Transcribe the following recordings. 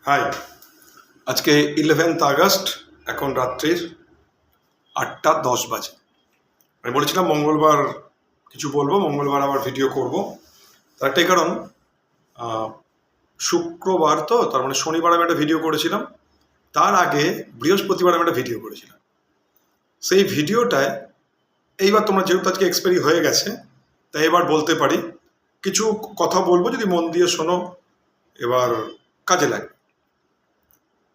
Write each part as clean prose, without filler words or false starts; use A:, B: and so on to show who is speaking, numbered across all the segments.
A: High, আজকে 11th August, এখন রাত্রির 8:10 বাজে। আমি বলেছিলাম মঙ্গলবার কিছু বলবো, মঙ্গলবার আবার ভিডিও করব। তার একটাই কারণ, শুক্রবার তো, তার মানে শনিবার আমি একটা ভিডিও করেছিলাম, তার আগে বৃহস্পতিবার আমি একটা ভিডিও করেছিলাম। সেই ভিডিওটায় এইবার তোমরা যেহেতু আজকে এক্সপায়ারি হয়ে গেছে, তাই এবার বলতে পারি, কিছু কথা বলবো, যদি মন দিয়ে শোনো এবার কাজে লাগে।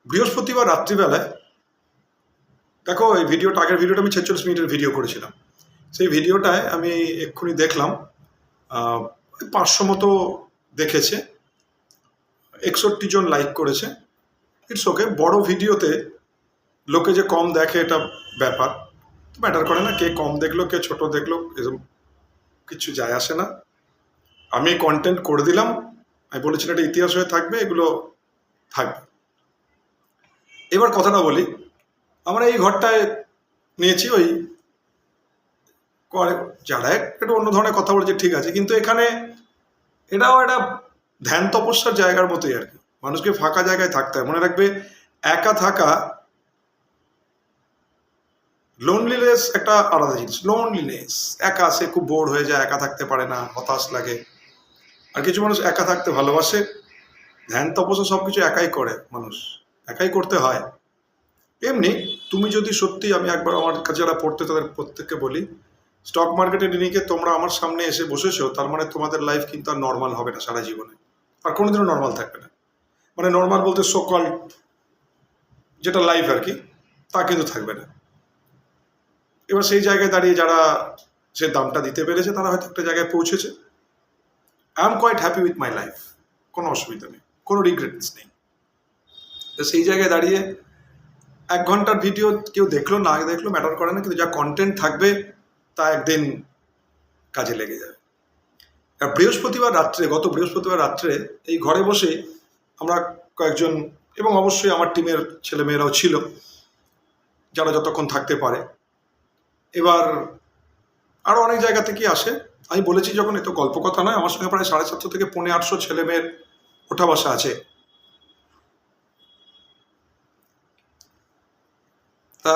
A: বৃহস্পতিবার রাত্রিবেলায় দেখো, এই ভিডিওটা, আগের ভিডিওটা আমি 46 মিনিটের ভিডিও করেছিলাম। সেই ভিডিওটায় আমি এক্ষুনি দেখলাম 500 মতো দেখেছে, 61 জন লাইক করেছে। ইটস ওকে, বড় ভিডিওতে লোকে যে কম দেখে এটা ব্যাপার ম্যাটার করে না, কে কম দেখলো কে ছোট দেখলো এরকম কিছু যায় আসে না। আমি কন্টেন্ট করে দিলাম, আমি বলেছিলাম এটা ইতিহাস হয়ে থাকবে, এগুলো থাকবে। এবার কথাটা বলি, আমরা এই ঘরটায় নিয়েছি, ওই যারা একটু অন্য ধরনের কথা বলেছে ঠিক আছে, কিন্তু এখানে এটাও একটা ধ্যান তপস্যার জায়গার মতোই আর কি। মানুষকে ফাঁকা জায়গায় থাকতে হয়। মনে রাখবে, একা থাকা, লোনলিনেস একটা আলাদা জিনিস। লোনলিনেস, একা, সে খুব বোর হয়ে যায়, একা থাকতে পারে না, হতাশ লাগে। আর কিছু মানুষ একা থাকতে ভালোবাসে। ধ্যান তপস্যা সব কিছু একাই করে, মানুষ একাই করতে হয়। এমনি তুমি যদি সত্যি, আমি একবার আমার কাছে যারা পড়তে তাদের প্রত্যেককে বলি, স্টক মার্কেটে নিয়ে তোমরা আমার সামনে এসে বসেছো, তার মানে তোমাদের লাইফ কিন্তু আর নর্মাল হবে না সারা জীবনে, আর কোনোদিনও নর্মাল থাকবে না। মানে নর্মাল বলতে সকল যেটা লাইফ আর কি, তা কিন্তু থাকবে না। এবার সেই জায়গায় দাঁড়িয়ে যারা সে দামটা দিতে পেরেছে, তারা হয়তো একটা জায়গায় পৌঁছেছে। I am quite happy with my life, কোনো অসুবিধা নেই, কোনো রিগ্রেটস নেই। তো সেই জায়গায় দাঁড়িয়ে 1 ঘন্টার ভিডিও কেউ দেখলো না দেখলো ম্যাটার করে না, কিন্তু যা কন্টেন্ট থাকবে তা একদিন কাজে লেগে যাবে। আর বৃহস্পতিবার রাত্রে, গত বৃহস্পতিবার রাত্রে এই ঘরে বসে আমরা কয়েকজন, এবং অবশ্যই আমার টিমের ছেলেমেয়েরাও ছিল, যারা যতক্ষণ থাকতে পারে। এবার আরও অনেক জায়গা থেকে আসে। আমি বলেছি যখন, এত গল্প কথা নয়, আমার সঙ্গে প্রায় 750 থেকে 850 ছেলেমেয়ের ওঠা বসা আছে। তা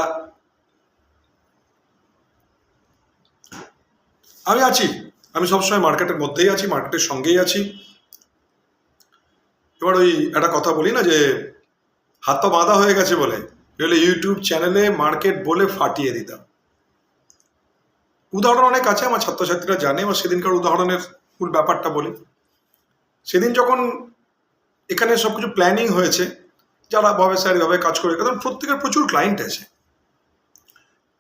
A: আমি আছি, আমি সবসময় মার্কেটের মধ্যেই আছি, মার্কেটের সঙ্গেই আছি। এবার ওই একটা কথা বলি না, যে হাত পা বাঁধা হয়ে গেছে বলে ইউটিউব চ্যানেলে মার্কেট বলে ফাটিয়ে দিতাম। উদাহরণ অনেক আছে, আমার ছাত্রছাত্রীরা জানে। এবং সেদিনকার উদাহরণের মূল ব্যাপারটা বলি। সেদিন যখন এখানে সব কিছু প্ল্যানিং হয়েছে, যারা ভাবে স্যার এভাবে কাজ করে, কারণ প্রত্যেকের প্রচুর ক্লায়েন্ট আছে,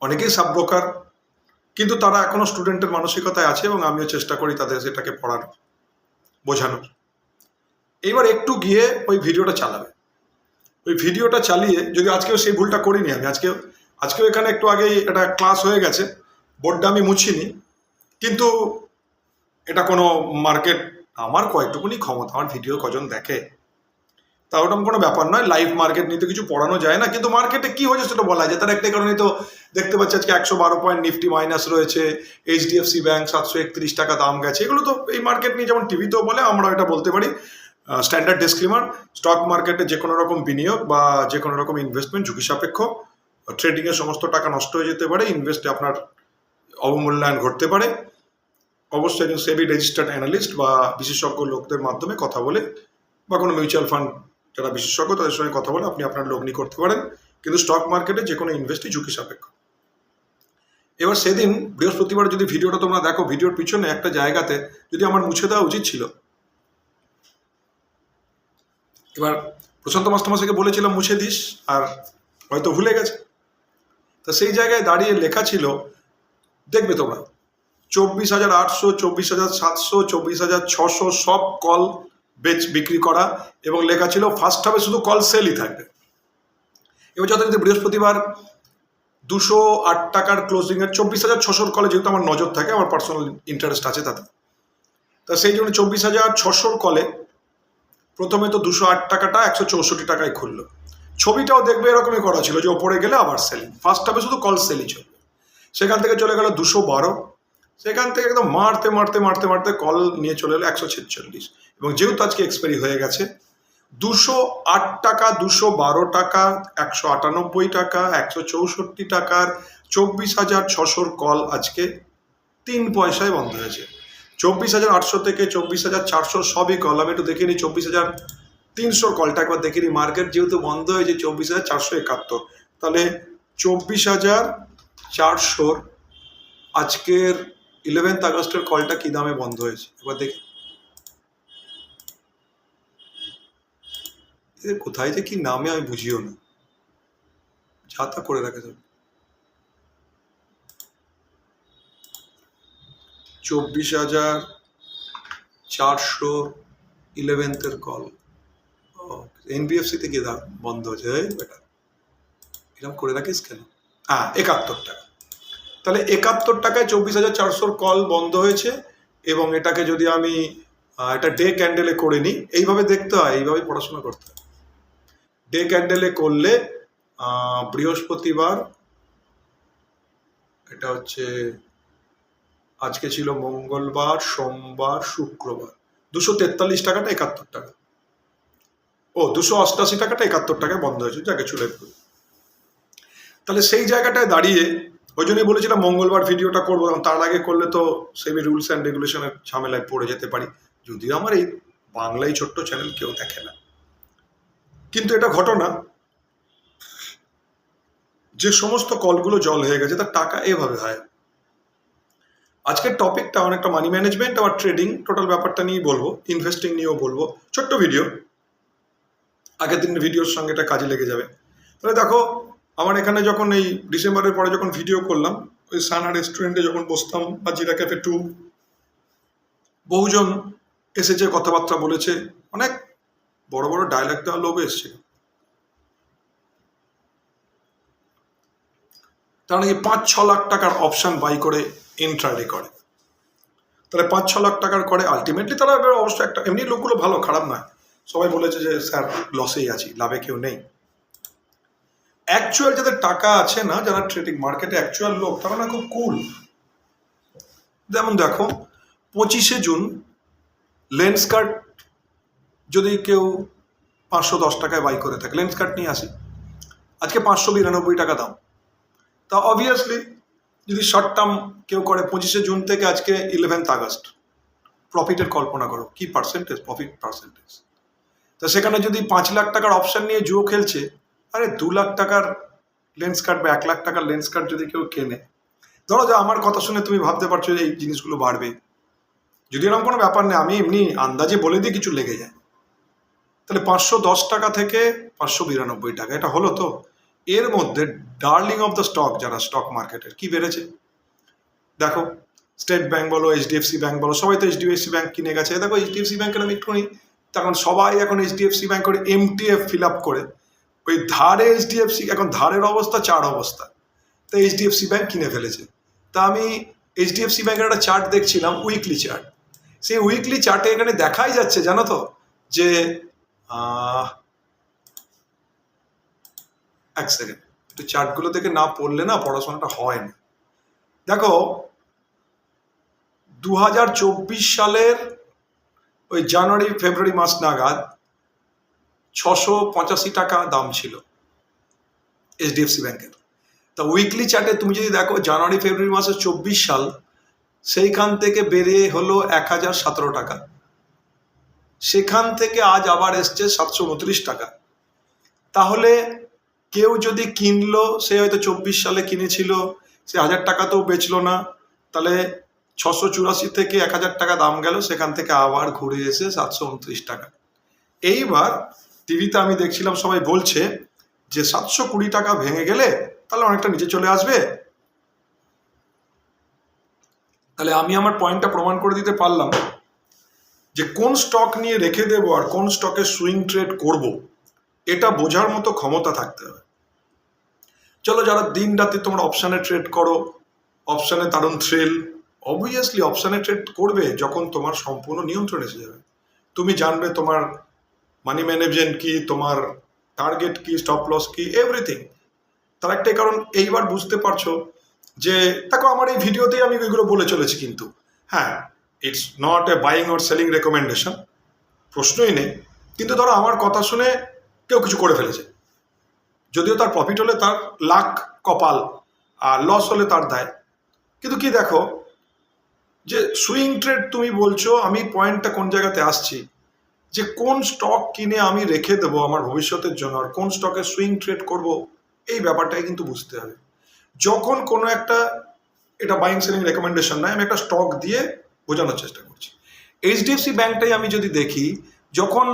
A: অনেকেই সাব ব্রোকার, কিন্তু তারা এখনো স্টুডেন্টের মানসিকতায় আছে, এবং আমিও চেষ্টা করি তাদের সেটাকে পড়ানোর, বোঝানোর। এইবার একটু গিয়ে ওই ভিডিওটা চালাবে। ওই ভিডিওটা চালিয়ে, যদি আজকেও সেই ভুলটা করিনি আমি, আজকেও এখানে একটু আগেই একটা ক্লাস হয়ে গেছে, বোর্ডটা আমি মুছিনি, কিন্তু এটা কোনো মার্কেট, আমার কয়েকটুকুনি ক্ষমতা, আমার ভিডিও কজন দেখে তা ওরকম কোনো ব্যাপার নয়। লাইভ মার্কেট নিয়ে তো কিছু পড়ানো যায় না, কিন্তু মার্কেটে কি হয়েছে সেটা বলা যায়। তার একটাই কারণে তো দেখতে পাচ্ছি আজকে 112 পয়েন্ট নিফটি মাইনাস রয়েছে, HDFC ব্যাংক 731 টাকা দাম গেছে। এগুলো তো এই মার্কেট নিয়ে যেমন টিভিতেও বলে, আমরা এটা বলতে পারি। স্ট্যান্ডার্ড ডিসক্লেমার, স্টক মার্কেটে যে কোনো রকম বিনিয়োগ বা যে কোনো রকম ইনভেস্টমেন্ট ঝুঁকি সাপেক্ষ। ট্রেডিংয়ে সমস্ত টাকা নষ্ট হয়ে যেতে পারে, ইনভেস্টে আপনার অবমূল্যায়ন ঘটতে পারে। অবশ্যই একজন সেবি রেজিস্টার্ড অ্যানালিস্ট বা বিশেষজ্ঞ লোকদের মাধ্যমে কথা বলে, বা কোনো মিউচুয়াল ফান্ড যারা বিশেষজ্ঞ তাদের সঙ্গে কথা বলে আপনি আপনার লগ্নি করতে পারেন, কিন্তু স্টক মার্কেটে যে কোনো ইনভেস্টই ঝুঁকি সাপেক্ষ। এবার সেদিন বৃহস্পতিবার যদি ভিডিওটা তোমরা দেখো, ভিডিওর পিছনে একটা জায়গাতে যদি আমার মুছে দেওয়া উচিত ছিল। এবার প্রশান্ত মাস্টারমশাইকে বলেছিলাম মুছে দিস, আর হয়তো ভুলে গেছে। তা সেই জায়গায় দাঁড়িয়ে লেখা ছিল, দেখবে তোমরা, 24,800, 24,700, 24,600 সব কল বিক্রি করা, এবং লেখা ছিল ফার্স্ট হাফে শুধু কল সেলই থাকবে। এবার যথারীতি বৃহস্পতিবার 208 টাকার ক্লোজিংয়ের 24,600 কলে যেহেতু আমার নজর থাকে, আমার পার্সোনাল ইন্টারেস্ট আছে তাতে, তা সেই জন্য 24,600 কলে প্রথমে তো 208 টাকাটা 164 টাকায় খুললো। ছবিটাও দেখবে এরকমই করা ছিল, যে ওপরে গেলে আবার সেলিং, ফার্স্ট হাফে শুধু কল সেলই চলবে। সেখান থেকে চলে গেল 212, সেখান থেকে একদম মারতে মারতে মারতে মারতে কল নিয়ে চলে এলো 146, এবং যেহেতু আজকে এক্সপায়ারি হয়ে গেছে, 208 টাকা, 212 টাকা, 198 টাকা, 164 টাকার 24,600 কল আজকে 3 পয়সায় বন্ধ হয়েছে। 24,800 থেকে 24,400 সবই কল। আমি একটু দেখে নিই 24,300 কলটা একবার দেখে নিই। মার্কেট যেহেতু বন্ধ হয়েছে 24,471, তাহলে 24,400 আজকের 11th আগস্টের কলটা কি দামে বন্ধ হয়েছে এবার দেখি। কোথায় যে কি নামে আমি বুঝিও না, যা তা করে রাখে সব। 24,400 11th কল এনবিএফসি থেকে বন্ধ হয়েছে। বেটা এরকম করে রাখিস কেন? 71 টাকা। তাহলে 71 টাকায় 24,400 কল বন্ধ হয়েছে। এবং এটাকে যদি আমি এটা ডে ক্যান্ডেলে করে নিই, এইভাবে দেখতে হয়, এইভাবে পড়াশোনা করতে হয়। ডে ক্যান্ডেলে করলে বৃহস্পতিবার, এটা হচ্ছে আজকে ছিল মঙ্গলবার, সোমবার, শুক্রবার, 243 টাকাটা 71 টাকা, 288 টাকাটা 71 টাকায় বন্ধ হয়েছে, যাকে চুলে। তাহলে সেই জায়গাটায় দাঁড়িয়ে ওই জন্যই বলেছিলাম মঙ্গলবার ভিডিওটা করবো, তার আগে করলে তো সেবি রুলস অ্যান্ড রেগুলেশনের ঝামেলায় পড়ে যেতে পারি, যদিও আমার এই বাংলায় ছোট্ট চ্যানেল কেউ দেখে না। কিন্তু এটা ঘটনা যে সমস্ত কলগুলো জল হয়ে গেছে তার টাকা এভাবে হয়। আজকের টপিকটা অনেকটা মানি ম্যানেজমেন্ট আর ট্রেডিং, টোটাল ব্যাপারটা নিয়েই বলবো, ইনভেস্টিং নিয়েও বলবো। ছোট্ট ভিডিও, আগের দিনের ভিডিওর সঙ্গে এটা কাজে লেগে যাবে। তাহলে দেখো, আমার এখানে যখন এই ডিসেম্বরের পরে যখন ভিডিও করলাম, ওই সানা রেস্টুরেন্টে যখন বসতাম বা জিরা ক্যাফে 2, বহুজন এসেছে, কথাবার্তা বলেছে, অনেক বড় বড় ডায়লগ দেওয়ার লোভ এসছে। তারা নাকি 5-6 লাখ টাকার অপশন বাই করে ইন্ট্রাডে করে। তাহলে 5-6 লাখ টাকার করে, আলটিমেটলি তারা এবার অবশ্য একটা, এমনি লোকগুলো ভালো, খারাপ নয়, সবাই বলেছে যে স্যার লসেই আছি, লাভে কেউ নেই। অ্যাকচুয়াল যাদের টাকা আছে না, যারা ট্রেডিং মার্কেটে অ্যাকচুয়াল লোক, তারা না খুব কুল। যেমন দেখো, 25শে জুন লেন্স কার্ট যদি কেউ 510 টাকায় বাই করে থাকে, লেন্স কার্ট নিয়ে আসি, আজকে 592 টাকা দাম। তা অবভিয়াসলি যদি শর্ট টার্ম কেউ করে 25শে জুন থেকে আজকে 11th আগস্ট, প্রফিটের কল্পনা করো, কি পার্সেন্টেজ প্রফিট পার্সেন্টেজ। তা সেখানে যদি 5 লাখ টাকার অপশন নিয়ে জুয়ো খেলছে, আরে 2 লাখ টাকার লেন্স কার্ট বা 1 লাখ টাকার লেন্স কার্ট যদি কেউ কেনে, ধরো যে আমার কথা শুনে তুমি ভাবতে পারছো যে এই জিনিসগুলো বাড়বে, যদি এরকম কোনো ব্যাপার নেই, আমি এমনি আন্দাজে বলে দিই, কিছু লেগে যায়। তাহলে 510 টাকা থেকে 592 টাকা, এটা হলো তো। এর মধ্যে ডার্লিং অফ দ্য স্টক যারা স্টক মার্কেটের, কি বেড়েছে দেখো। স্টেট ব্যাংক বলো, এইচডিএফসি ব্যাংক বলো, সবাই তো এইচডিএফসি ব্যাংক কিনে গেছে। দেখো এইচডিএফসি ব্যাংকের আমি একটুখানি, তখন সবাই এখন এইচডিএফসি ব্যাংক করে এমটিএফ ফিল আপ করে, ওই ধারে এইচডিএফসি, এখন ধারের অবস্থা 4 অবস্থা, তো এইচডিএফসি ব্যাংক কিনে ফেলেছে। তা আমি এইচডিএফসি ব্যাংকের একটা চার্ট দেখছিলাম, উইকলি চার্ট। সেই উইকলি চার্টে এখানে দেখাই যাচ্ছে, জানো তো, যে এক সেকেন্ড, একটু চার্টগুলো থেকে না পড়লে না পড়াশোনাটা হয় না। দেখো 2024 সালের ওই জানুয়ারি ফেব্রুয়ারি মাস নাগাদ 685 টাকা দাম ছিল এইচডিএফসি ব্যাংকের। তা উইকলি চার্টে তুমি যদি দেখো, জানুয়ারি ফেব্রুয়ারি মাসে 24 সাল, সেইখান থেকে বেড়ে হলো 1017 টাকা, সেখান থেকে আজ আবার এসছে 729 টাকা। তাহলে কেউ যদি কিনলো, সে হয়তো 24 সালে কিনেছিল, সে 1000 টাকাতেও বেচলো না, তাহলে 684 থেকে 1000 টাকা দাম গেল, সেখান থেকে আবার ঘুরে এসে 729 টাকা। এইবার টিভিতে আমি দেখছিলাম, সবাই বলছে যে 720 টাকা ভেঙে গেলে তাহলে অনেকটা নিচে চলে আসবে। তাহলে আমি আমার পয়েন্টটা প্রমাণ করে দিতে পারলাম যে কোন স্টক নিয়ে রেখে দেবো আর কোন স্টকে সুইং ট্রেড করব, এটা বোঝার মতো ক্ষমতা থাকতে হবে। চলো, যারা দিন রাতে তোমরা অপশানে ট্রেড করো, অপশানে দারুণ থ্রিল, অবভিয়াসলি অপশানে ট্রেড করবে যখন তোমার সম্পূর্ণ নিয়ন্ত্রণ এসে যাবে, তুমি জানবে তোমার মানি ম্যানেজমেন্ট কি, তোমার টার্গেট কি, স্টপ লস কি, এভরিথিং। তার একটাই কারণ, এইবার বুঝতে পারছো যে দেখো আমার এই ভিডিওতেই আমি ওইগুলো বলে চলেছি, কিন্তু হ্যাঁ, it's not a buying or selling recommendation, প্রশ্নই নেই। কিন্তু ধরো আমার কথা শুনে কেউ কিছু করে ফেলেছে, যদিও তার প্রফিট হলে তার লাক কপাল, আর লস হলে তার দায়। কিন্তু কি দেখো, যে সুইং ট্রেড তুমি বলছো, আমি পয়েন্টটা কোন জায়গাতে আসছি, যে কোন স্টক কিনে আমি রেখে দেবো আমার ভবিষ্যতের জন্য, আর কোন স্টকে সুইং ট্রেড করব, এই ব্যাপারটাই কিন্তু বুঝতে হবে। যখন কোনো একটা, এটা বাইং সেলিং রেকমেন্ডেশন নয়, আমি একটা স্টক দিয়ে বোঝানোর চেষ্টা করছি। এইচডিএফসি ব্যাংকটাই আমি যদি দেখি, যখন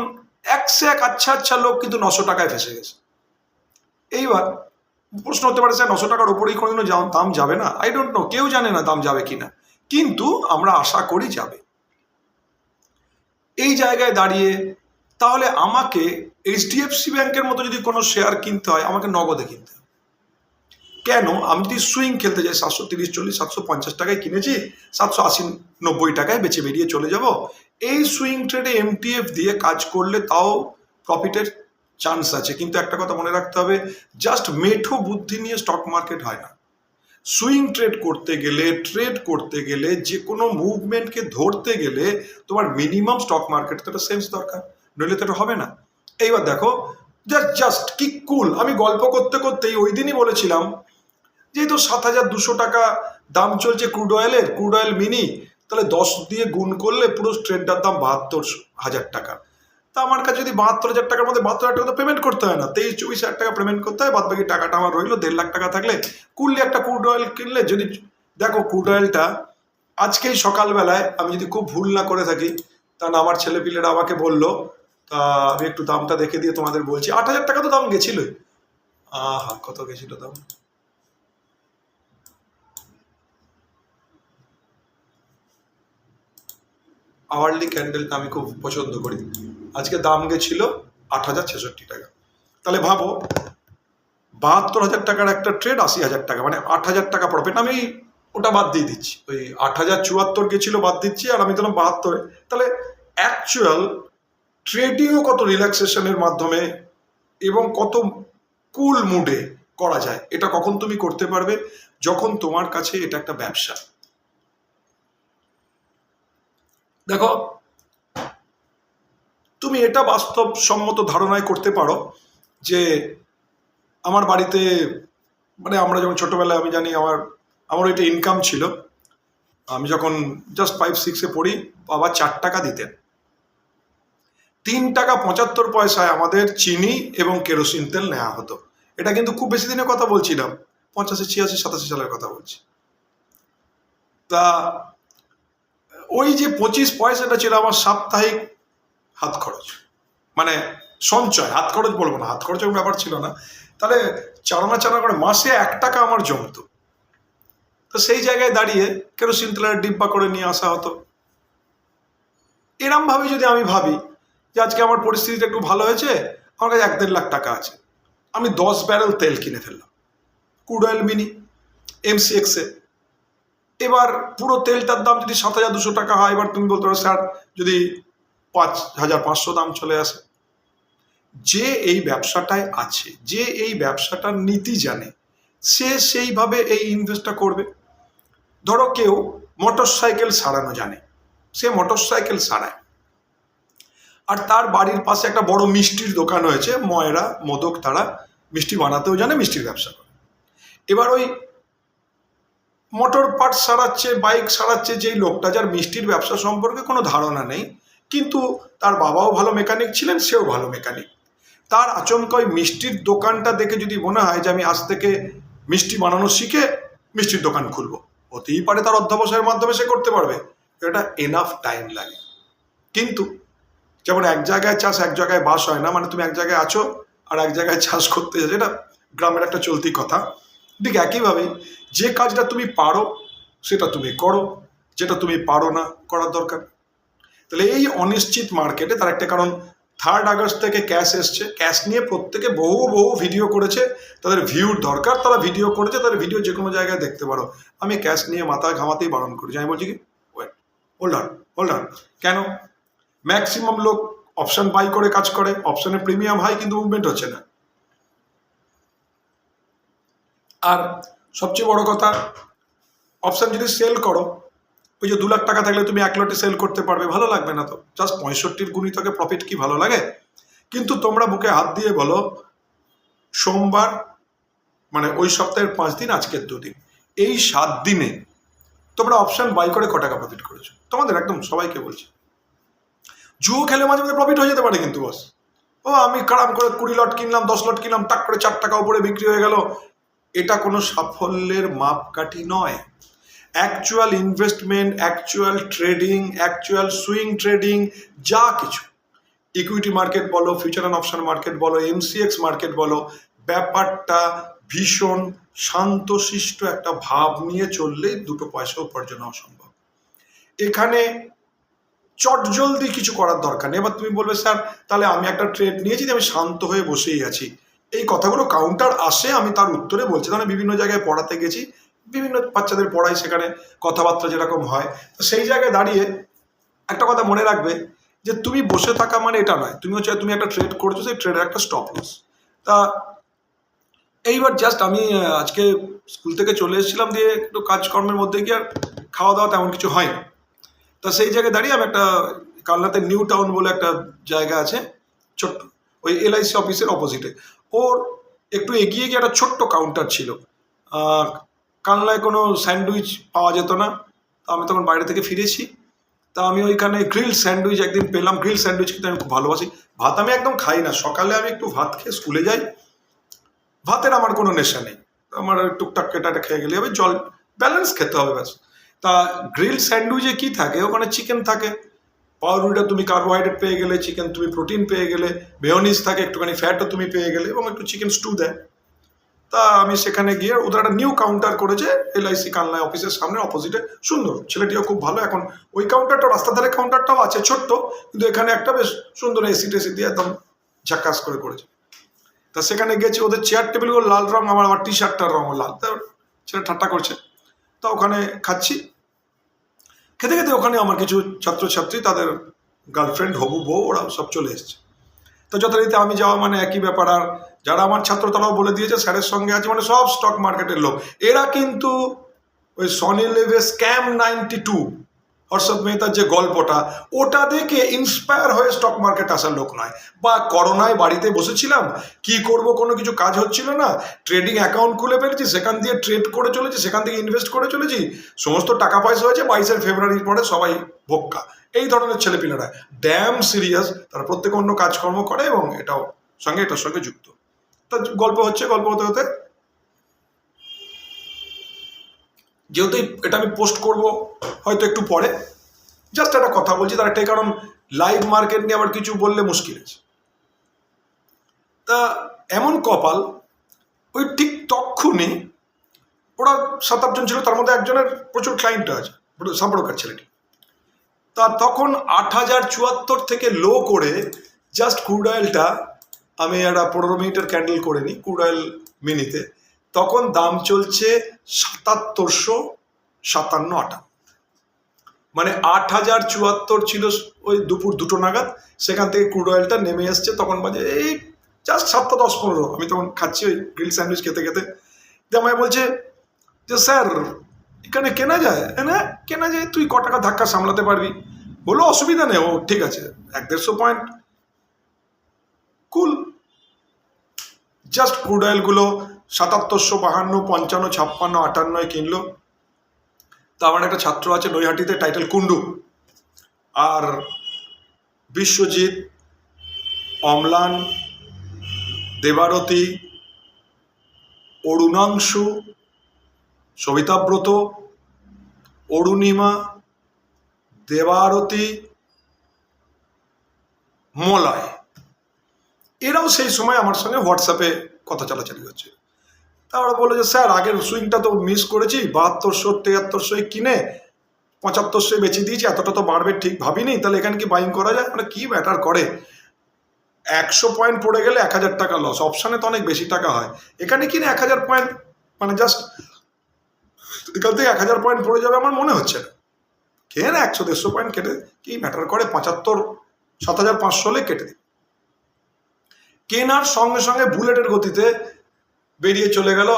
A: একশো এক আচ্ছা আচ্ছা লোক কিন্তু 900 টাকায় ফেসে গেছে। এইবার প্রশ্ন হতে পারে, স্যার 900 টাকার উপরেই কোনোদিনও দাম যাবে না? আই ডোন্ট নো, কেউ জানে না দাম যাবে কিনা, কিন্তু আমরা আশা করি যাবে। এই জায়গায় দাঁড়িয়ে তাহলে আমাকে এইচডিএফসি ব্যাংকের মতো যদি কোনো শেয়ার কিনতে হয়, আমাকে নগদে কিনতে হয়। কেন? আমি যদি সুইং খেলতে যাই, 730, 40, 750 টাকায় কিনেছি, 780, 90 টাকায় বেচে বেরিয়ে চলে যাব, এই সুইং ট্রেডে এমটিএফ দিয়ে কাজ করলে তাও প্রফিটের চান্স আছে। কিন্তু একটা কথা মনে রাখতে হবে, জাস্ট মেঠো বুদ্ধি নিয়ে স্টক মার্কেট হয় না। সুইং ট্রেড করতে গেলে যে কোনো মুভমেন্টকে ধরতে গেলে তোমার মিনিমাম স্টক মার্কেট তো একটা সেন্স দরকার, নইলে তো এটা হবে না। এইবার দেখো, জাস্ট কি কুল, আমি গল্প করতে করতেই ওই দিনই বলেছিলাম, যেহেতু 7,200 টাকা দাম চলছে ক্রুড অয়েল মিনি, তাহলে 10 দিয়ে গুণ করলে পুরো ট্রেডটার দাম 72,000 টাকা। তা আমার কাছে যদি 72,000 টাকার মধ্যে 72,000 টাকা তো পেমেন্ট করতে হয় না, 23-24,000 টাকা পেমেন্ট করতে হয়, বাদ বাকি টাকাটা আমার রইলো 1.5 লাখ টাকা থাকলে কুললি একটা ক্রুড অয়েল কিনলে। যদি দেখো ক্রুড অয়েলটা আজকেই সকালবেলায়, আমি যদি খুব ভুল না করে থাকি, তখন আমার ছেলেপিলেরা আমাকে বললো, তা আমি একটু দামটা দেখে দিয়ে তোমাদের বলছি, 8,000 টাকা তো দাম গেছিলোই। কত গেছিল দাম, আওয়ারলি ক্যান্ডেলটা আমি খুব পছন্দ করি, আজকে দাম গেছিল 8,066 টাকা। তাহলে ভাবো, 72,000 টাকার একটা ট্রেড, 80,000 টাকা, মানে 8,000 টাকা প্রফিট। আমি ওটা বাদ দিয়ে দিচ্ছি, ওই 8,074 গেছিল বাদ দিচ্ছি, আর আমি দিলাম 72। তাহলে অ্যাকচুয়াল ট্রেডিংও কত রিল্যাক্সেশনের মাধ্যমে এবং কত কুল মুডে করা যায়। এটা কখন তুমি করতে পারবে? যখন তোমার কাছে এটা একটা ব্যবসা। দেখো, তুমি এটা বাস্তবসম্মত ধারণায় করতে পারো যে আমার বাড়িতে, মানে আমরা যখন ছোটবেলায়, আমি জানি আমার এটা ইনকাম ছিল, আমি যখন জাস্ট 5-6-এ পড়ি, বাবা 4 টাকা দিতেন, 3 টাকা 75 পয়সায় আমাদের চিনি এবং কেরোসিন তেল নেওয়া হতো। এটা কিন্তু খুব বেশি দিনের কথা বলছিলাম, 85, 86, 87 সালের কথা বলছি। তা ওই যে 25 পয়সাটা ছিল আমার সাপ্তাহিক হাত খরচ, মানে সঞ্চয়। হাত খরচ বলবো না, হাত খরচের ব্যাপার ছিল না। তাহলে চারানা করে মাসে 1 টাকা আমার জমতো। তো সেই জায়গায় দাঁড়িয়ে কেরোসিন তেলের ডিব্বা করে নিয়ে আসা হতো। এরম ভাবে যদি আমি ভাবি যে আজকে আমার পরিস্থিতিটা একটু ভালো হয়েছে, আমার কাছে 1-1.5 লাখ টাকা আছে, আমি 10 ব্যারেল তেল কিনে ফেললাম ক্রুড অয়েল মিনি MCX-এ। এবার পুরো তেলটার দাম যদি 7,200 টাকা হয়, এবার তুমি বলতে পারো, স্যার যদি 5,500 দাম চলে আসে। যে এই ব্যবসাটায় আছে, যে এই ব্যবসাটার নীতি জানে, সে সেইভাবে এই ইনভেস্টটা করবে। ধরো কেউ মোটর সাইকেল সারানো জানে, সে মোটর সাইকেল সারায়, আর তার বাড়ির পাশে একটা বড় মিষ্টির দোকান হয়েছে, ময়রা মোদক, তারা মিষ্টি বানাতেও জানে, মিষ্টির ব্যবসা করে। এবার ওই মোটর পার্ট সারাচ্ছে, বাইক সারাচ্ছে যেই লোকটা, যার মিষ্টির ব্যবসা সম্পর্কে কোনো ধারণা নেই, কিন্তু তার বাবাও ভালো মেকানিক ছিলেন, সেও ভালো মেকানিক, তার আচমকা ওই মিষ্টির দোকানটা দেখে যদি মনে হয় যে আমি আজ থেকে মিষ্টি বানানো শিখে মিষ্টির দোকান খুলবো, হতেই পারে তার অধ্যবসায়ের মাধ্যমে সে করতে পারবে। এটা এনাফ টাইম লাগে। কিন্তু যেমন এক জায়গায় চাষ এক জায়গায় বাস হয় না, মানে তুমি এক জায়গায় আছো আর এক জায়গায় চাষ করতে যাচ্ছ, এটা গ্রামের একটা চলতি কথা। ঠিক একইভাবেই যে কাজটা তুমি পারো সেটা তুমি করো, যেটা তুমি পারো না করার দরকার। তাহলে এই অনিশ্চিত মার্কেটে তার একটা কারণ, 3 আগস্ট থেকে ক্যাশ এসছে, ক্যাশ নিয়ে প্রত্যেকে বহু ভিডিও করেছে, তাদের ভিউর দরকার, তারা ভিডিও করেছে, তাদের ভিডিও যে কোনো জায়গায় দেখতে পারো। আমি ক্যাশ নিয়ে মাথা ঘামাতেই বারণ করেছি। আমি বলছি কি, ওয়েট, হোল্ড অন। কেন? ম্যাক্সিমাম লোক অপশন বাই করে কাজ করে, অপশনের প্রিমিয়াম হাই কিন্তু মুভমেন্ট হচ্ছে না। আর সবচেয়ে বড় কথা, অপশন যদি সেল করো, ওই যে 2 লাখ টাকা থাকলে তুমি 1 লটে সেল করতে পারবে, ভালো লাগবে না তো? জাস্ট 65 গুণিতকে প্রফিট কি ভালো লাগে? কিন্তু তোমরা বুকে হাত দিয়ে বলো সোমবার মানে ওই সপ্তাহের 5 দিন, আজকের 2 দিন, এই 7 দিনে তোমরা অপশন বাই করে ক টাকা প্রফিট করেছো? তোমাদের একদম সবাইকে বলছি। জুয়ো খেলে মাঝে মাঝে প্রফিট হয়ে যেতে পারে, কিন্তু বস আমি কারাম করে 20 লট কিনলাম, 10 লট কিনলাম, টাক করে 4 টাকা উপরে বিক্রি হয়ে গেল, এটা কোনো সাফল্যের মাপকাঠি নয়। Actual investment, actual trading, actual swing trading, যা কিছু ইকুইটি মার্কেট বলো, ফিউচার অ্যান্ড অপশন মার্কেট বলো, এমসিএক্স মার্কেট বলো, ব্যাপারটা ভীষণ শান্তশিষ্ট একটা ভাব নিয়ে চললেই দুটো পয়সা উপার্জন হওয়া সম্ভব। এখানে চটজলদি কিছু করার দরকার নেই। এবার তুমি বলবে স্যার তাহলে আমি একটা ট্রেড নিয়েছি, আমি শান্ত হয়ে বসেই আছি, এই কথাগুলো কাউন্টার আসে, আমি তার উত্তরে বলছি। তাহলে বিভিন্ন জায়গায় পড়াতে গেছি, বিভিন্ন বাচ্চাদের পড়াই, সেখানে কথাবার্তা যেরকম হয়, তো সেই জায়গায় দাঁড়িয়ে একটা কথা মনে রাখবে যে তুমি বসে থাকা মানে এটা নয়, তুমি একটা ট্রেড করছো, সেই ট্রেডের একটা স্টপ লস। তা এইবার জাস্ট আমি আজকে স্কুল থেকে চলে এসেছিলাম, দিয়ে একটু কাজকর্মের মধ্যে গিয়ে আর খাওয়া দাওয়া তেমন কিছু হয়নি। তা সেই জায়গায় দাঁড়িয়ে আমি একটা কালনাতে নিউ টাউন বলে একটা জায়গা আছে ছোট্ট, ওই এলআইসি অফিসের অপোজিটে, ওর একটু এগিয়ে গিয়ে একটা ছোট্ট কাউন্টার ছিল। কালনায় কোনো স্যান্ডউইচ পাওয়া যেত না, তো আমি তখন বাইরে থেকে ফিরেছি, তা আমি ওইখানে গ্রিল স্যান্ডউইচ একদিন পেলাম। গ্রিল স্যান্ডউইচ কিন্তু আমি খুব ভালোবাসি। ভাত আমি একদম খাই না, সকালে আমি একটু ভাত খেয়ে স্কুলে যাই, ভাতের আমার কোনো নেশা নেই, আমার টুকটাক কেটাটা খেয়ে গেলে হবে, জল ব্যালেন্স খেতে হবে ব্যাস। তা গ্রিল স্যান্ডউইচে কি থাকে, ওখানে চিকেন থাকে, পাউরুটিটা তুমি কার্বোহাইড্রেট পেয়ে গেলে, চিকেন তুমি প্রোটিন পেয়ে গেলে, মেয়োনিজ থাকে, একটুখানি ফ্যাটও তুমি পেয়ে গেলে, এবং একটু চিকেন স্টু দেয়। তা আমি সেখানে গিয়ে, ওদের একটা নিউ কাউন্টার করেছে এলআইসি কালনায় অফিসের সামনে অপোজিটে, সুন্দর, ছেলেটিও খুব ভালো। এখন ওই কাউন্টারটা, রাস্তার ধারে কাউন্টারটাও আছে ছোট্ট, কিন্তু এখানে একটা বেশ সুন্দর এসি টেসি দিয়ে একদম ঝাক্কাস করে করেছে। তা সেখানে গেছি, ওদের চেয়ার টেবিলগুলো লাল রং, আমার টি শার্টটার রঙও লাল, তা ছেলে ঠাট্টা করছে। তা ওখানে খাচ্ছি, খেতে খেতে ওখানে আমার কিছু ছাত্রছাত্রী, তাদের গার্লফ্রেন্ড, হবু বউ, ওরা সব চলে এসছে। তো যথারীতি আমি যাওয়া মানে একই ব্যাপার। আর যারা আমার ছাত্র তারাও বলে দিয়েছে স্যারের সঙ্গে আছে, মানে সব স্টক মার্কেটের লোক। এরা কিন্তু ওই সনি লিভে স্ক্যাম 92 হর্ষদ মেহতার যে গল্পটা, ওটা দেখে ইন্সপায়ার হয়ে স্টক মার্কেট আসার লোক নয়। বা করোনায় বাড়িতে বসেছিলাম, কি করব, কোনো কিছু কাজ হচ্ছিল না, ট্রেডিং অ্যাকাউন্ট খুলে ফেলেছি, সেখান দিয়ে ট্রেড করে চলেছি, সেখান থেকে ইনভেস্ট করে চলেছি, সমস্ত টাকা পয়সা হয়েছে, 22 ফেব্রুয়ারির পরে সবাই ভোক্কা। এই ধরনের ছেলেপিলেরা ড্যাম সিরিয়াস, তারা প্রত্যেকে অন্য কাজকর্ম করে এবং এটার সঙ্গে যুক্ত। তা গল্প হচ্ছে, গল্প হতে হতে, যেহেতু এটা আমি পোস্ট করব হয়তো একটু পরে, জাস্ট একটা কথা বলছি তার একটাই কারণ, লাইভ মার্কেট নিয়ে আবার কিছু বললে মুশকিল আছে। তা এমন কপাল, ওই ঠিক তক্ষুনি ওরা 7-8 জন ছিল, তার মধ্যে একজনের প্রচুর ক্লায়েন্ট আছে, সাম্প্রকার ছেলেটি। তা তখন 8074 থেকে লো করে জাস্ট ক্রুড অয়েলটা, আমি একটা 15 মিনিটের ক্যান্ডেল করে নিই ক্রুড অয়েল মিনিতে, তখন দাম চলছে 7757.58, মানে 8074 ছিল ওই দুপুর 2টো নাগাদ, সেখান থেকে ক্রুড অয়েলটা নেমে এসছে তখন বাজে এই জাস্ট 7:10-15। আমি তখন খাচ্ছি ওই গ্রিল স্যান্ডউইচ খেতে খেতে, যে আমায় বলছে যে স্যার এখানে কেনা যায়, হ্যাঁ কেনা যায়, তুই ক টাকা ধাক্কা সামলাতে পারবি? বললো অসুবিধা নেই, ও ঠিক আছে, 1-150 পয়েন্ট কুল। জাস্ট ক্রুড অয়েলগুলো 7752, 55, 56, 58 কিনলো। তা আমার একটা ছাত্র আছে নৈহাটিতে, টাইটেল কুন্ডু, আর বিশ্বজিৎ, অম্লান, দেবারতী, অরুণাংশু, সবিতাব্রত, অরুণিমা, দেবারতী, মলয়, এরাও সেই সময় আমার সঙ্গে হোয়াটসঅ্যাপে কথা চালাচালি হচ্ছে। তারপরে বললো যে স্যার আগের সুইংটা তো মিস করেছি, 7200 7300 কিনে 7500 বেচে দিয়েছি, এতটা তো বাড়বে ঠিক ভাবিনি, তাহলে এখানে কি বাইং করা যায়? মানে কি ম্যাটার করে, 100 পয়েন্ট পড়ে গেলে 1000 টাকা লস, অপশানে তো অনেক বেশি টাকা হয়, এখানে কিনে 1000 পয়েন্ট, মানে জাস্ট এখান থেকে 1000 পয়েন্ট পড়ে যাবে আমার মনে হচ্ছে না, খেয়ে না 100-150 পয়েন্ট কেটে কি ম্যাটার করে, 75-7500 হলে কেটে দিই। কেনার সঙ্গে সঙ্গে বুলেটের গতিতে বেরিয়ে চলে গেল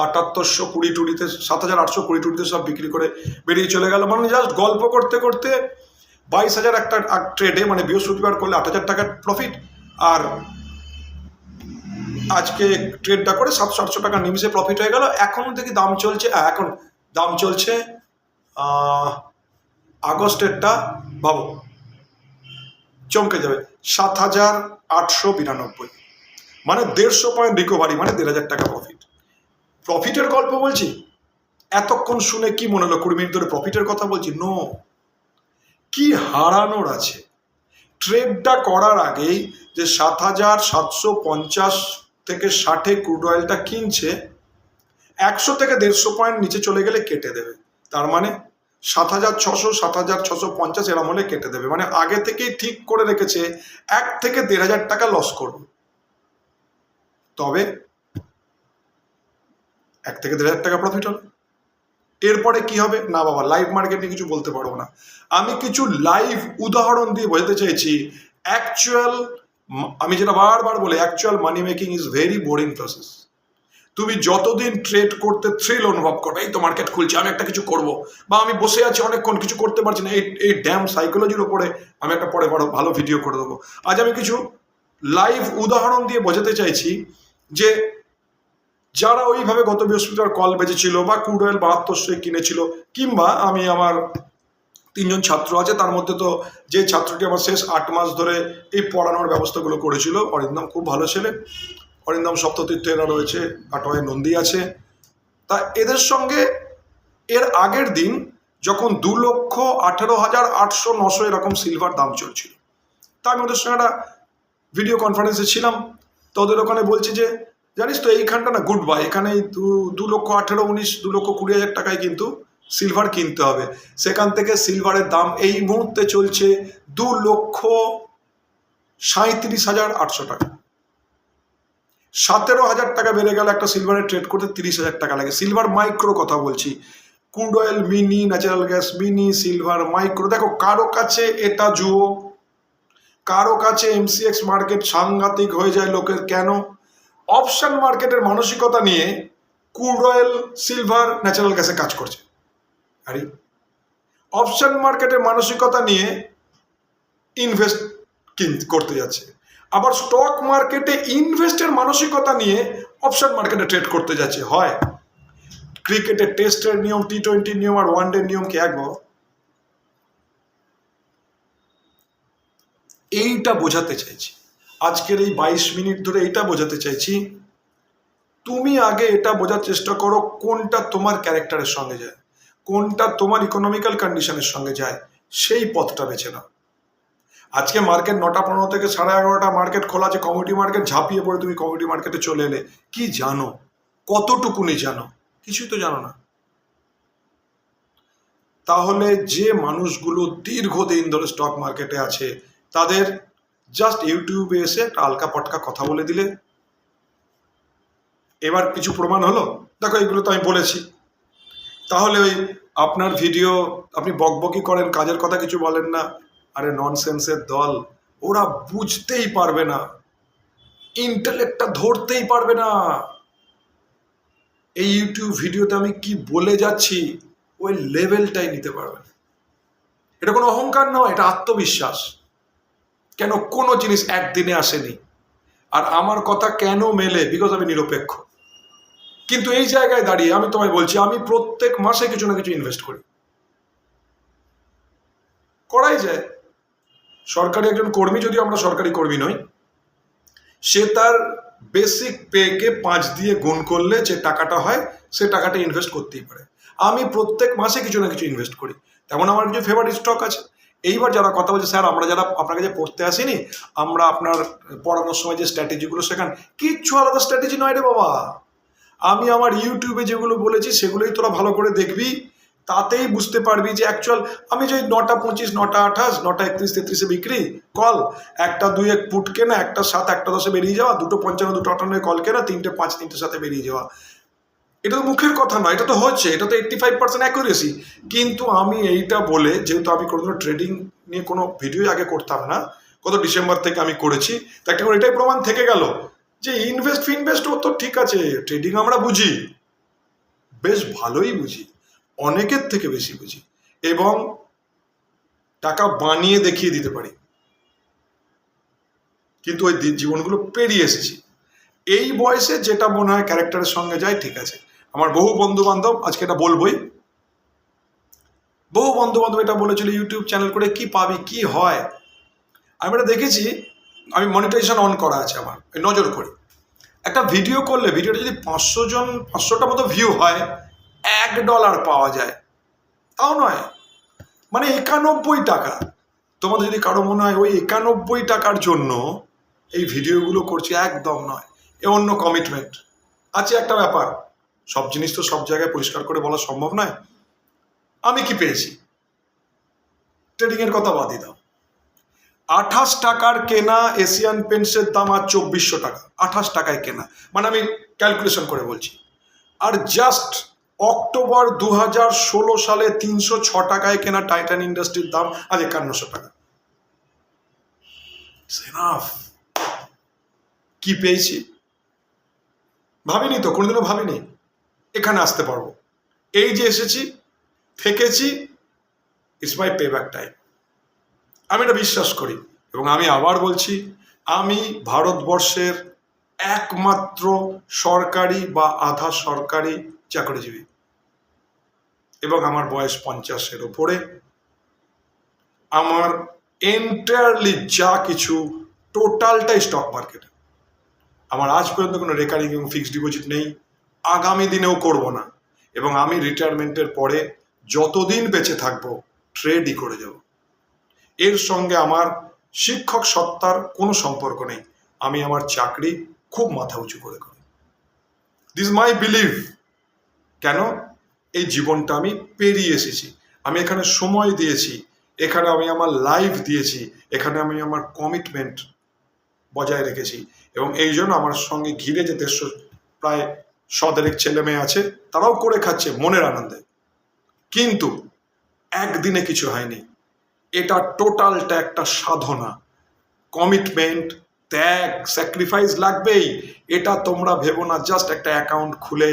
A: 7820 টুড়িতে, 7820 টুড়িতে সব বিক্রি করে বেরিয়ে চলে গেল। মানে জাস্ট গল্প করতে করতে 22,000 একটা ট্রেডে, মানে বৃহস্পতিবার করলে 8,000 টাকার প্রফিট, আর আজকে ট্রেডটা করে 700-800 টাকা নিমিশে প্রফিট হয়ে গেল। এখনো দেখি দাম চলছে, এখন দাম চলছে আগস্টেরটা ভাবো, চমকে যাবে, 7,892, মানে 150 পয়েন্ট রিকভারি, মানে 1,000 টাকা প্রফিট। প্রফিটের গল্প বলছি, এতক্ষণ শুনে কি মনে হলো 20 মিনিট ধরে প্রফিটের কথা বলছি? নো, কি হারানোর আছে? ট্রেডটা করার আগেই যে 7,750 থেকে 60 ক্রুড অয়েলটা কিনছে, 100 থেকে 150 পয়েন্ট নিচে চলে গেলে কেটে দেবে। তার মানে 7,600, 7,650 এরম হলে কেটে দেবে, মানে আগে থেকেই ঠিক করে রেখেছে 1 থেকে 1,500 টাকা লস করবে। তবে 1 থেকে 1,500 টাকা প্রফিট হবে, এরপরে কি হবে না বাবা, লাইভ মার্কেটে কিছু বলতে পারবো না। আমি কিছু লাইভ উদাহরণ দিয়ে বোঝাতে চাইছি। অ্যাকচুয়াল, আমি যেটা বারবার বলি, actual money making is very boring process. তুমি যতদিন ট্রেড করতে থ্রিল অনুভব করবে, এই তো মার্কেট খুলছে, আমি একটা কিছু করব, বা আমি বসে আছি অনেকক্ষণ কিছু করতে পারছি না, এই ড্যাম সাইকোলজির ওপরে আমি একটা পরে বড় ভালো ভিডিও করে দেবো। আজ আমি কিছু লাইভ উদাহরণ দিয়ে বোঝাতে চাইছি যে যারা ওইভাবে গত বৃহস্পতিবার কল বেজেছিল বা ক্রুড অয়েল 7200 কিনেছিল, কিংবা আমি আমার 3 জন ছাত্র আছে, তার মধ্যে তো যে ছাত্রটি আমার শেষ 8 মাস ধরে এই পড়ানোর ব্যবস্থাগুলো করেছিল, অরিন্দম, খুব ভালো ছেলে, অরিন্দম সপ্ততীর্থ এরা রয়েছে, কাটোয়ায় নন্দী আছে। তা এদের সঙ্গে এর আগের দিন যখন 2,18,800-900 এরকম সিলভার দাম চলছিল, তা আমি ওদের সঙ্গে একটা ভিডিও কনফারেন্সে ছিলাম। তো ওদের ওখানে বলছি যে জানিস তো এইখানটা না গুড বাই, এখানে 2,18,19, 2,20,000 টাকায় কিন্তু সিলভার কিনতে হবে। সেখান থেকে সিলভারের দাম এই মুহূর্তে চলছে 2,37,800 টাকা। 17,000 টাকা বেড়ে গেল একটা সিলভারের ট্রেড করতে 30,000 টাকা লাগে। সিলভার মাইক্রো কথা বলছি, crude oil mini, natural gas mini, silver micro. দেখো কারো কাছে এটা জুয়ো, কারো কাছে এমসিএক্স মার্কেট সাংঘাতিক হয়ে যায় লোকের। কেন? অপশন মার্কেটের মানসিকতা নিয়ে ক্রুড অয়েল, সিলভার, ন্যাচারাল গ্যাসে কাজ করছে। আরে অপশন মার্কেটের মানসিকতা নিয়ে ইনভেস্ট করতে যাচ্ছে, আবার স্টক মার্কেটে ইনভেস্টের মানসিকতা নিয়ে অপশন মার্কেটে ট্রেড করতে যাচ্ছে। হয় ক্রিকেটের টেস্টের নিয়ম, টি20 নিয়ম আর ওয়ান ডে নিয়ম কি এক বাবা? এইটা বোঝাতে চাইছি আজকের এই 22 মিনিট ধরে, এইটা বোঝাতে চাইছি। তুমি আগে এটা বোঝার চেষ্টা করো কোনটা তোমার ক্যারেক্টারের সঙ্গে যায়, কোনটা তোমার ইকোনমিক্যাল কন্ডিশনের সঙ্গে যায়, সেই পথটা বেছে নাও। আজকে মার্কেট 9টা 15 থেকে 11:30 মার্কেট খোলা আছে, কমিউনিটি মার্কেট, ঝাঁপিয়ে পড়ে তুমি কমিউনিটি মার্কেটে চলে এলে। কি জানো? কতটুকুনি জানো? কিছুই তো জানো না। তাহলে যে মানুষগুলো দীর্ঘদিন ধরে স্টক মার্কেটে আছে, তাদের জাস্ট ইউটিউবে এসে একটা আলকা পটকা কথা বলে দিলে এবার কিছু প্রমাণ হলো। দেখো এইগুলো তো আমি বলেছি, তাহলে ওই আপনার ভিডিও আপনি বকবকি করেন, কাজের কথা কিছু বলেন না। আরে ননসেন্সের দল, ওরা বুঝতেই পারবে না, ইন্টেলেক্টটা ধরতেই পারবে না এই ইউটিউব ভিডিওতে আমি কি বলে যাচ্ছি, ওই লেভেলটাই নিতে পারবে না। এটা কোনো অহংকার নয়, এটা আত্মবিশ্বাস। কেন? কোনো জিনিস একদিনে আসেনি, আর আমার কথা কেন মেলে? বিকজ আমি নিরপেক্ষ। কিন্তু এই জায়গায় দাঁড়িয়ে আমি তোমায় বলছি, আমি প্রত্যেক মাসে কিছু না কিছু ইনভেস্ট করি, করাই যায়। সরকারি একজন কর্মী, যদিও আমরা সরকারি কর্মী নই, সে তার বেসিক পেকে 5 দিয়ে গুণ করলে যে টাকাটা হয়, সে টাকাটা ইনভেস্ট করতেই পারে। আমি প্রত্যেক মাসে কিছু না কিছু ইনভেস্ট করি। তেমন আমার কিছু ফেভারিট স্টক আছে। এইবার যারা কথা বলছে, স্যার আমরা যারা আপনার কাছে পড়তে আসিনি, আমরা আপনার পড়ানোর সময় যে স্ট্র্যাটেজিগুলো শেখান, কিচ্ছু আলাদা স্ট্র্যাটেজি নয় রে বাবা। আমি আমার ইউটিউবে যেগুলো বলেছি সেগুলোই তোরা ভালো করে দেখবি, তাতেই বুঝতে পারবি যে অ্যাকচুয়াল আমি যে 9টা 25, 9টা 28, 9টা 31, 33-এ বিক্রি কল, 1টা 2 পুট কেনা, 1টা 7, 1টা 10-এ বেরিয়ে যাওয়া, 2টো 55, 2টো 58 কল কেনা, 3টে 5, 3টের সাথে বেরিয়ে যাওয়া। এটা তো মুখের কথা নয়, এটা তো হচ্ছে, এটা তো 85% অ্যাকুরেসি। কিন্তু আমি এইটা বলে, যেহেতু আমি কোনোদিনও ট্রেডিং নিয়ে কোনো ভিডিও আগে করতাম না, গত ডিসেম্বর থেকে আমি করেছি, তো একটা করে এটাই প্রমাণ থেকে গেল যে ইনভেস্ট ও তো ঠিক আছে, ট্রেডিং আমরা বুঝি, বেশ ভালোই বুঝি, অনেকের থেকে বেশি বুঝি, এবং টাকা বানিয়ে দেখিয়ে দিতে পারি। কিন্তু ওই জীবনগুলো পেরিয়ে এসেছি। এই বয়সে যেটা মনে হয় ক্যারেক্টারের সঙ্গে যায়, ঠিক আছে। আমার বহু বন্ধু বান্ধব, আজকে এটা বলবোই, বহু বন্ধু বান্ধব এটা বলেছিল ইউটিউব চ্যানেল করে কি পাবি, কি হয়। আমি এটা দেখেছি, আমি মনিটাইজেশন অন করা আছে আমার, নজর করি। একটা ভিডিও করলে ভিডিওটা যদি 500টা মতো ভিউ হয়, $1 পাওয়া যায়। তাও নয়, মানে 91 টাকা। তোমাদের যদি কারো মনে হয় ওই 91 টাকার জন্য এই ভিডিওগুলো করছি, একদম নয়। এ অন্য কমিটমেন্ট আছে। একটা ব্যাপার, সব জিনিস তো সব জায়গায় পরিষ্কার করে বলা সম্ভব নয়। আমি কি পেয়েছি, ট্রেডিং এর কথা বাদই দাও। 28 টাকার কেনা এশিয়ান পেন্টসের দাম আর 2400 টাকা। 28 টাকায় কেনা, মানে আমি ক্যালকুলেশন করে বলছি। আর জাস্ট অক্টোবর 2016 সালে 306 টাকায় কেনা টাইটান ইন্ডাস্ট্রির দাম আজ 5100 টাকা। কি পেয়েছি ভাবিনি তো, কোনোদিনও ভাবিনি এখানে আসতে পারবো। এই যে এসেছি, থেকেছি, it's my pay back time. আমি এটা বিশ্বাস করি, এবং আমি আবার বলছি, আমি ভারতবর্ষের একমাত্র সরকারি বা আধা সরকারি চাকরিজীবী, এবং আমার বয়স 50-এর ওপরে। আমার এন্টায়ারলি যা কিছু টোটালটাই স্টক মার্কেটে। আমার আজ পর্যন্ত কোনো রেকারিং এবং ফিক্সড ডিপোজিট নেই, আগামী দিনেও করব না। এবং আমি রিটায়ারমেন্টের পরে যতদিন বেঁচে থাকবো ট্রেডই করে যাব। এর সঙ্গে আমার শিক্ষক সত্তার কোনো সম্পর্ক নেই। আমি আমার চাকরি খুব মাথা উঁচু করে করি। This my believe. কেন? এই জীবনটা আমি পেরিয়ে এসেছি, আমি এখানে সময় দিয়েছি, এখানে আমি আমার লাইফ দিয়েছি, এখানে আমি আমার কমিটমেন্ট বজায় রেখেছি। এবং এই জন্য আমার সঙ্গে ঘিরে যে প্রায় 100 ছেলে মেয়ে আছে, তারাও করে খাচ্ছে মনের আনন্দে। কিন্তু একদিনে কিছু হয়নি, এটা টোটালটা একটা সাধনা, কমিটমেন্ট, ত্যাগ, স্যাক্রিফাইস লাগবেই। এটা তোমরা ভেবো না জাস্ট একটা অ্যাকাউন্ট খুলে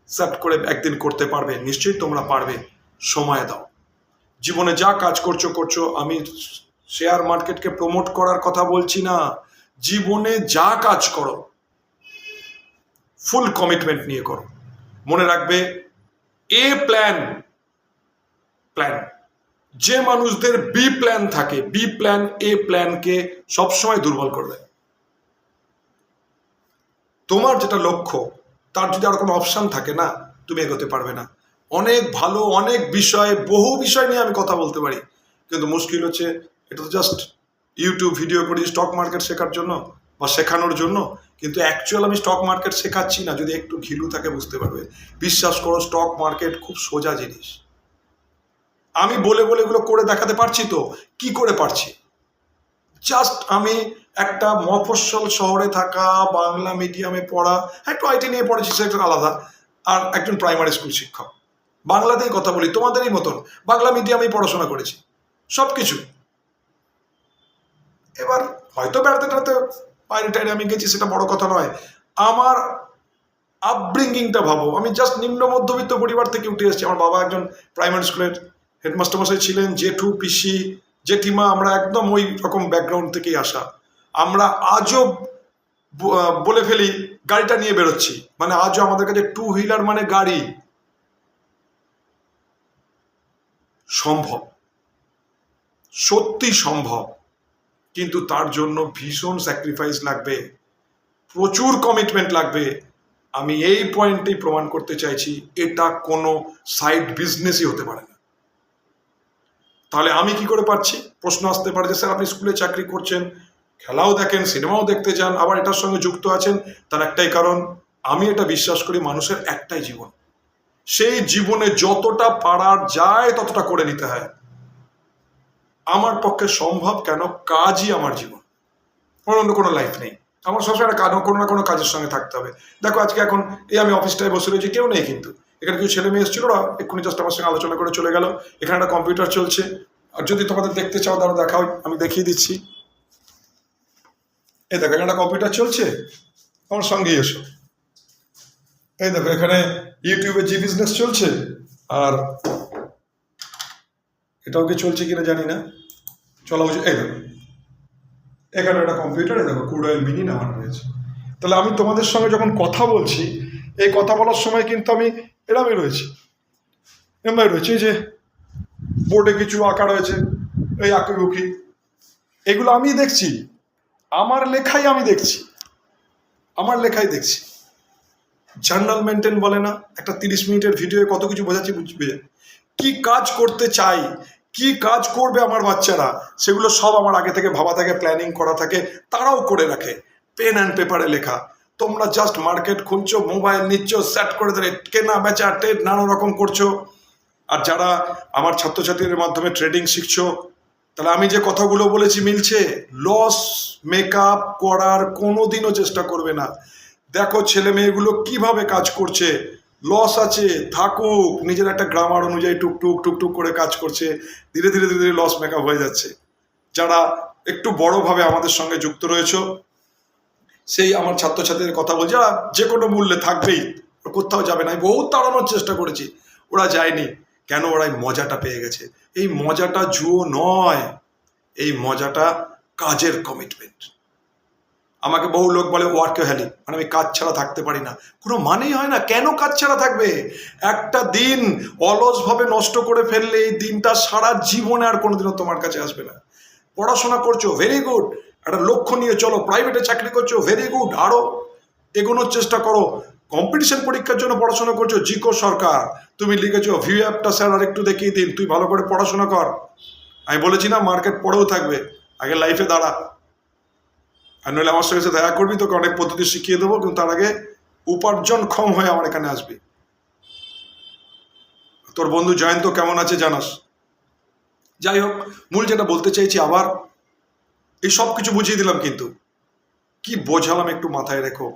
A: সেট করে একদিন করতে পারবে। নিশ্চয়ই তোমরা পারবে, সময় দাও। জীবনে যা কাজ করছো। আমি শেয়ার মার্কেটকে প্রমোট করার কথা বলছি না। জীবনে যা কাজ করো ফুল কমিটমেন্ট নিয়ে করো। মনে রাখবে, এ প্ল্যান, যে মানুষদের বি প্ল্যান থাকে, বি প্ল্যান এ প্ল্যানকে সবসময় দুর্বল করবে। তোমার যেটা লক্ষ্য, তার যদি আর কোনো অপশন থাকে না, তুমি এগোতে পারবে না। অনেক ভালো, অনেক বিষয়, বহু বিষয় নিয়ে আমি কথা বলতে পারি, কিন্তু মুশকিল হচ্ছে এটা তো জাস্ট ইউটিউব ভিডিও করি স্টক মার্কেট শেখার জন্য বা শেখানোর জন্য, কিন্তু অ্যাকচুয়াল আমি স্টক মার্কেট শেখাচ্ছি না। যদি একটু ঘিলু থাকে বুঝতে পারবে। বিশ্বাস করো, স্টক মার্কেট খুব সোজা জিনিস। আমি বলে এগুলো করে দেখাতে পারছি তো, কি করে পারছি? জাস্ট আমি একটা মফস্বল শহরে থাকা, বাংলা মিডিয়ামে পড়া, একটু আইটি নিয়ে পড়েছি সেটা আলাদা, আর একজন প্রাইমারি স্কুল শিক্ষক। বাংলাতেই কথা বলি, তোমাদেরই মতন বাংলা মিডিয়ামেই পড়াশোনা করেছি সব কিছু। এবার হয়তো বেড়াতে টেড়াতে বাইরে টাইরে আমি গেছি, সেটা বড় কথা নয়। আমার আপব্রিঙ্গিংটা ভাবো, আমি জাস্ট নিম্ন মধ্যবিত্ত পরিবার থেকে উঠে এসেছি। আমার বাবা একজন প্রাইমারি স্কুলের হেডমাস্টার মশাই ছিলেন, জেঠু, পিসি, জেঠিমা, আমরা একদম ওই রকম ব্যাকগ্রাউন্ড থেকেই আসা। আমরা আজও বলে ফেলি গাড়িটা নিয়ে বেরোচ্ছি, মানে আজও আমাদের কাছে 2 হুইলার মানে গাড়ি। সম্ভব, সত্যি সম্ভব, কিন্তু তার জন্য ভীষণ স্যাক্রিফাইস লাগবে, প্রচুর কমিটমেন্ট লাগবে। আমি এই পয়েন্টেই প্রমাণ করতে চাইছি, এটা কোনো সাইড বিজনেসই হতে পারে না। তাহলে আমি কি করে পারছি? প্রশ্ন আসতে পারে যে স্যার আপনি স্কুলে চাকরি করছেন, খেলাও দেখেন, সিনেমাও দেখতে যান, আবার এটার সঙ্গে যুক্ত আছেন। তার একটাই কারণ, আমি এটা বিশ্বাস করি মানুষের একটাই জীবন, সেই জীবনে যতটা পারার যায় ততটা করে নিতে হয়। আমার পক্ষে সম্ভব কেন? কাজই আমার জীবন, অন্য কোনো লাইফ নেই। আমার সবসময় একটা কোনো না কোনো কাজের সঙ্গে থাকতে হবে। দেখো আজকে এখন এই আমি অফিসটায় বসে রয়েছি, কেউ নেই, কিন্তু এখানে কিছু ছেলে মেয়ে এসেছিল, ওরা এক্ষুনি জাস্ট আমার সঙ্গে আলোচনা করে চলে গেল। এখানে একটা কম্পিউটার চলছে, আর যদি তোমাদের দেখতে চাও তারা দেখাও, আমি দেখিয়ে দিচ্ছি। এই দেখো এখানে একটা কম্পিউটার চলছে, আমার সঙ্গেই এসো। এই দেখো এখানে ইউটিউবে জি বিজনেস চলছে, আর এটাও কি চলছে কিনা জানি না, চলা উচিত। এই দেখো এখানে একটা কম্পিউটারে দেখো ক্রুড অয়েল মিনি নামানো রয়েছে। তাহলে আমি তোমাদের সঙ্গে যখন কথা বলছি, এই কথা বলার সময় কিন্তু আমি এরমই রয়েছি, এই যে বোর্ডে কিছু আঁকা রয়েছে, এই আঁকিবুকি, এগুলো আমি দেখছি, আমার লেখাই আমি দেখছি, আমার লেখাই দেখছি। জার্নাল মেনটেন বলে না, একটা 30 মিনিটের ভিডিও কত কিছু বোঝাচ্ছি, বুঝবে কি কাজ করতে চাই, কি কাজ করবে আমার বাচ্চারা, সেগুলো সব আমার আগে থেকে ভাবা থাকে, প্ল্যানিং করা থাকে, তারাও করে রাখে, পেন অ্যান্ড পেপারে লেখা। তোমরা জাস্ট মার্কেট খুলছো, মোবাইল নিচ্ছ, সেট করে দেবে, কেনা বেচা ট্রেড নানা রকম করছো। আর যারা আমার ছাত্রছাত্রীদের মাধ্যমে ট্রেডিং শিখছো, তাহলে আমি যে কথাগুলো বলেছি মিলছে? লস মেকআপ করার কোনোদিনও চেষ্টা করবে না। দেখো ছেলে মেয়েগুলো কিভাবে কাজ করছে, লস আছে থাকুক, নিজের একটা গ্রামার অনুযায়ী টুকটুক টুকটুক করে কাজ করছে, ধীরে ধীরে ধীরে ধীরে লস মেকআপ হয়ে যাচ্ছে। যারা একটু বড়ভাবে আমাদের সঙ্গে যুক্ত রয়েছে, সেই আমার ছাত্রছাত্রীদের কথা বলছি, যারা যে কোনো মূল্যে থাকবেই, কোথাও যাবে না। আমি বহুত তাড়ানোর চেষ্টা করেছি, ওরা যায়নি। কেন? ওরা এই মজাটা পেয়ে গেছে। এই মজাটা জুয়ো নয়, এই মজাটা কাজের কমিটমেন্ট। আমাকে বহু লোক বলে ওয়ার্কাহলিক, মানে আমি কাজ ছাড়া থাকতে পারি না। কোনো মানেই হয় না। কেন কাজ ছাড়া থাকবে? একটা দিন অলসভাবে নষ্ট করে ফেললে এই দিনটা সারা জীবনে আর কোনোদিনও তোমার কাছে আসবে না। পড়াশোনা করছো, ভেরি গুড, একটা লক্ষ্য নিয়ে চলো। প্রাইভেটে চাকরি করছো, ভেরি গুড, আরও এগোনোর চেষ্টা করো। কম্পিটিশন পরীক্ষার জন্য পড়াশোনা করছো, জিকো সরকার, তুমি লিখেছো ভিউ অ্যাপটা স্যার আর একটু দেখিয়ে দিন, তুই ভালো করে পড়াশোনা কর। আমি বলেছি না, মার্কেট পড়েও থাকবে, আগে লাইফে দাঁড়া। আর নইলে আমার সঙ্গে দেখা করবি, তোকে অনেক পদ্ধতি শিখিয়ে দেবো, কিন্তু তার আগে উপার্জনক্ষম হয়ে আমার এখানে আসবি। তোর বন্ধু জয়ন্ত কেমন আছে জানাস। যাই হোক, মূল যেটা বলতে চাইছি, আবার এই সব কিছু বুঝিয়ে দিলাম, কিন্তু কি বোঝালাম একটু মাথায় রেখো।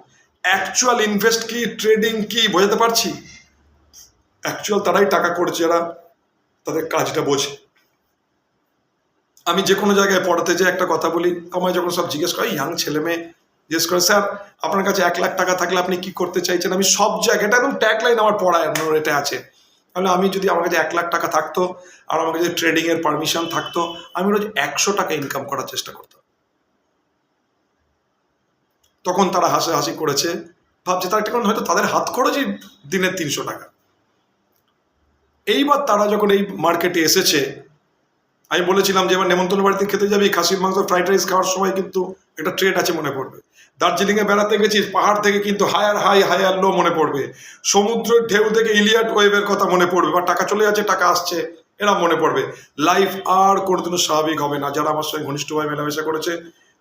A: অ্যাকচুয়াল ইনভেস্ট কি, ট্রেডিং কি, বোঝাতে পারছি? অ্যাকচুয়াল তারাই টাকা করছে, যারা তাদের কাজটা বোঝে। আমি যে কোনো জায়গায় পড়াতে যাই, একটা কথা বলি, আমায় যখন সব জিজ্ঞেস করে, ইয়াং ছেলে মেয়ে জিজ্ঞেস করে, স্যার আপনার কাছে 1 লাখ টাকা থাকলে আপনি কি করতে চাইছেন? আমি সব জায়গাটা একদম ট্যাগলাইন আমার পড়ায় এটা আছে। তাহলে আমি যদি আমার কাছে 1 লাখ টাকা থাকতো, আর আমার কাছে ট্রেডিংয়ের পারমিশন থাকতো, আমি রোজ 100 টাকা ইনকাম করার চেষ্টা করতাম। তখন তারা হাসাহাসি করেছে, ভাবছে তার একটা, কারণ হয়তো তাদের হাত খরচই দিনের 300 টাকা। এইবার তারা যখন এই মার্কেটে এসেছে, আমি বলেছিলাম যে এবার নেমন্তন্ন বাড়িতে খেতে যাবি, খাসির মাংস ফ্রাইড রাইস খাওয়ার সময় কিন্তু একটা ট্রেড আছে, মনে পড়বে। দার্জিলিংয়ে বেড়াতে গেছিস, পাহাড় থেকে কিন্তু হায়ার হাই হায়ার লো মনে পড়বে। সমুদ্রের ঢেউ থেকে ইলিয়াড ওয়েভের কথা মনে পড়বে, বা টাকা চলে যাচ্ছে টাকা আসছে, এরা মনে পড়বে। লাইফ আর কোনোদিনও স্বাভাবিক হবে না। যারা আমার সঙ্গে ঘনিষ্ঠভাবে মেলামেশা করেছে,